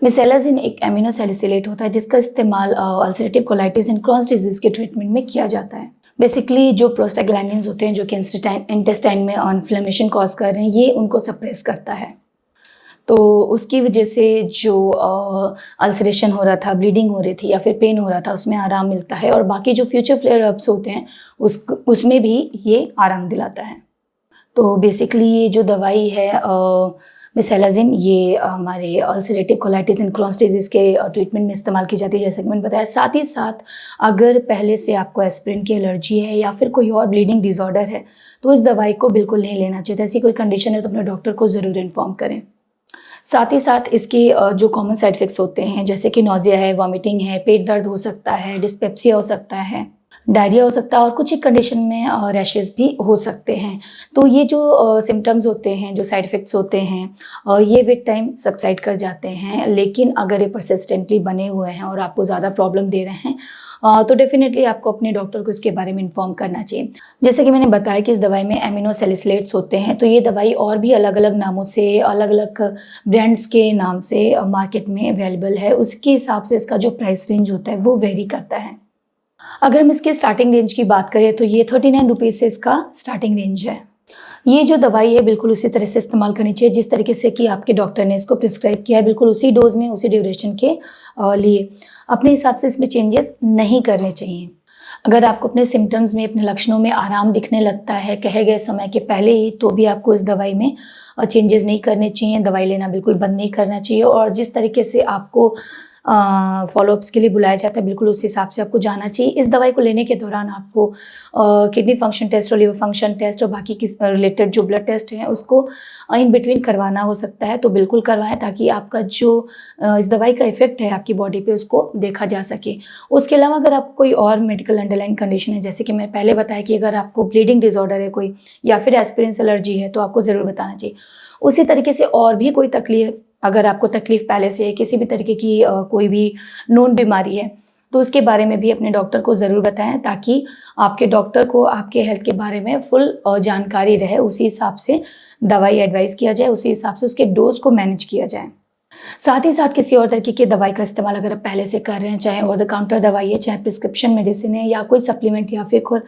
मिसेलाजिन एक amino salicylate होता है जिसका इस्तेमाल ulcerative colitis and Crohn's disease के ट्रीटमेंट में किया जाता है। बेसिकली जो प्रोस्टाग्लैंडिन्स होते हैं जो कि इंटेस्टाइन में इन्फ्लेमेशन कॉज कर रहे हैं, ये उनको सप्रेस करता है। तो उसकी वजह से जो अल्सरेशन हो रहा था, ब्लीडिंग हो रही थी या फिर पेन हो रहा था, उसमें आराम मिलता है और बाकी जो फ्यूचर फ्लेयर अप्स होते हैं उसमें भी ये आराम दिलाता है। तो बेसिकली ये जो दवाई है मिसेलाजिन, ये हमारे ulcerative colitis and Crohn's disease के ट्रीटमेंट में इस्तेमाल की जाती है, जैसे कि मैंने बताया। साथ ही साथ अगर पहले से आपको एस्पिरिन की एलर्जी है या फिर कोई और ब्लीडिंग डिसऑर्डर है तो इस दवाई को बिल्कुल नहीं लेना चाहिए। ऐसी कोई कंडीशन है तो अपने डॉक्टर को ज़रूर इन्फॉर्म करें। साथ ही साथ इसके जो कॉमन साइड इफ़ेक्ट्स होते हैं, जैसे कि नोज़िया है, वॉमिटिंग है, पेट दर्द हो सकता है, डिस्पेप्सिया हो सकता है, डायरिया हो सकता है और कुछ एक कंडीशन में रैशेस भी हो सकते हैं। तो ये जो सिम्टम्स होते हैं, जो साइड इफ़ेक्ट्स होते हैं, ये विद टाइम सबसाइड कर जाते हैं। लेकिन अगर ये परसिस्टेंटली बने हुए हैं और आपको ज़्यादा प्रॉब्लम दे रहे हैं तो डेफिनेटली आपको अपने डॉक्टर को इसके बारे में इन्फॉर्म करना चाहिए। जैसे कि मैंने बताया कि इस दवाई में एमिनो सैलिसिलेट्स होते हैं, तो ये दवाई और भी अलग अलग नामों से, अलग अलग ब्रांड्स के नाम से मार्केट में अवेलेबल है। उसके हिसाब से इसका जो प्राइस रेंज होता है वो वेरी करता है। अगर हम इसके स्टार्टिंग रेंज की बात करें तो ये 39 रुपीज़ से इसका स्टार्टिंग रेंज है। ये जो दवाई है बिल्कुल उसी तरह से इस्तेमाल करनी चाहिए जिस तरीके से कि आपके डॉक्टर ने इसको प्रिस्क्राइब किया है, बिल्कुल उसी डोज में, उसी ड्यूरेशन के लिए। अपने हिसाब से इसमें चेंजेस नहीं करने चाहिए। अगर आपको अपने सिम्टम्स में, अपने लक्षणों में आराम दिखने लगता है कहे गए समय के पहले ही, तो भी आपको इस दवाई में चेंजेस नहीं करने चाहिए। दवाई लेना बिल्कुल बंद नहीं करना चाहिए और जिस तरीके से आपको फॉलोअप्स के लिए बुलाया जाता है बिल्कुल उस हिसाब से आपको जाना चाहिए। इस दवाई को लेने के दौरान आपको किडनी फंक्शन टेस्ट और लिवर फंक्शन टेस्ट और बाकी किस रिलेटेड जो ब्लड टेस्ट हैं उसको इन बिटवीन करवाना हो सकता है, तो बिल्कुल करवाएं ताकि आपका जो इस दवाई का इफेक्ट है आपकी बॉडी पे उसको देखा जा सके। उसके अलावा अगर आपको कोई और मेडिकल अंडरलाइन कंडीशन है, जैसे कि मैं पहले बताया कि अगर आपको ब्लीडिंग डिसऑर्डर है कोई या फिर एस्पिरिन एलर्जी है, तो आपको ज़रूर बताना चाहिए। उसी तरीके से और भी कोई तकलीफ, अगर आपको तकलीफ पहले से है, किसी भी तरीके की कोई भी नोन बीमारी है, तो उसके बारे में भी अपने डॉक्टर को ज़रूर बताएं ताकि आपके डॉक्टर को आपके हेल्थ के बारे में फुल जानकारी रहे। उसी हिसाब से दवाई एडवाइस किया जाए, उसी हिसाब से उसके डोज को मैनेज किया जाए। साथ ही साथ किसी और तरीके की दवाई का इस्तेमाल अगर आप पहले से कर रहे हैं, चाहे ओवर द काउंटर दवाई है, चाहे प्रिस्क्रिप्शन मेडिसिन है या कोई सप्लीमेंट या फिर कोई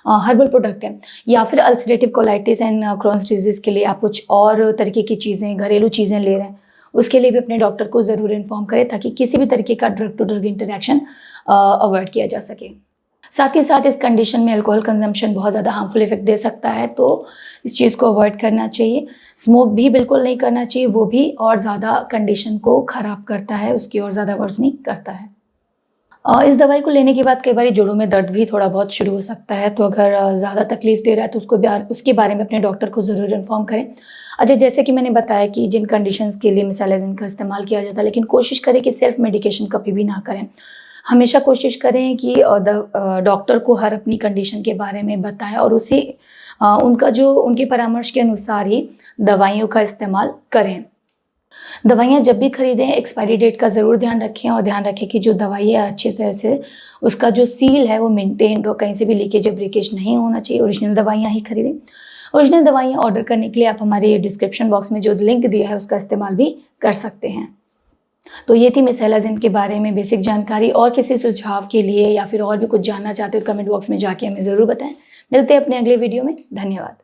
हर्बल प्रोडक्ट है, या फिर ulcerative colitis and Crohn's disease के लिए आप कुछ और तरीके की चीज़ें, घरेलू चीज़ें ले रहे हैं, उसके लिए भी अपने डॉक्टर को ज़रूर इन्फॉर्म करें ताकि किसी भी तरीके का drug to drug interaction avoid किया जा सके। साथ ही साथ इस कंडीशन में अल्कोहल कंजम्पशन बहुत ज़्यादा हार्मफुल इफेक्ट दे सकता है, तो इस चीज़ को अवॉइड करना चाहिए। स्मोक भी बिल्कुल नहीं करना चाहिए, वो भी और ज़्यादा कंडीशन को ख़राब करता है, उसकी और ज़्यादा वर्सनी करता है। इस दवाई को लेने के बाद कई बार जोड़ों में दर्द भी थोड़ा बहुत शुरू हो सकता है, तो अगर ज़्यादा तकलीफ दे रहा है तो उसके बारे में अपने डॉक्टर को ज़रूर इन्फॉर्म करें। अच्छा, जैसे कि मैंने बताया कि जिन कंडीशंस के लिए मिसेलाजिन का इस्तेमाल किया जाता है, लेकिन कोशिश करें कि सेल्फ मेडिकेशन कभी भी ना करें। हमेशा कोशिश करें कि डॉक्टर को हर अपनी कंडीशन के बारे में बताएं और उनके परामर्श के अनुसार ही दवाइयों का इस्तेमाल करें। दवाइयाँ जब भी खरीदें एक्सपायरी डेट का ज़रूर ध्यान रखें और ध्यान रखें कि जो दवाई है अच्छी तरह से उसका जो सील है वो मेंटेन्ड हो, कहीं से भी लीकेज या ब्रेकेज नहीं होना चाहिए। ओरिजिनल दवाइयाँ ही खरीदें। ओरिजिनल दवाइयाँ ऑर्डर करने के लिए आप हमारे डिस्क्रिप्शन बॉक्स में जो लिंक दिया है उसका इस्तेमाल भी कर सकते हैं। तो ये थी मिसेलाजिन के बारे में बेसिक जानकारी। और किसी सुझाव के लिए या फिर और भी कुछ जानना चाहते हो तो कमेंट बॉक्स में जाके हमें ज़रूर बताएं। मिलते हैं अपने अगले वीडियो में। धन्यवाद।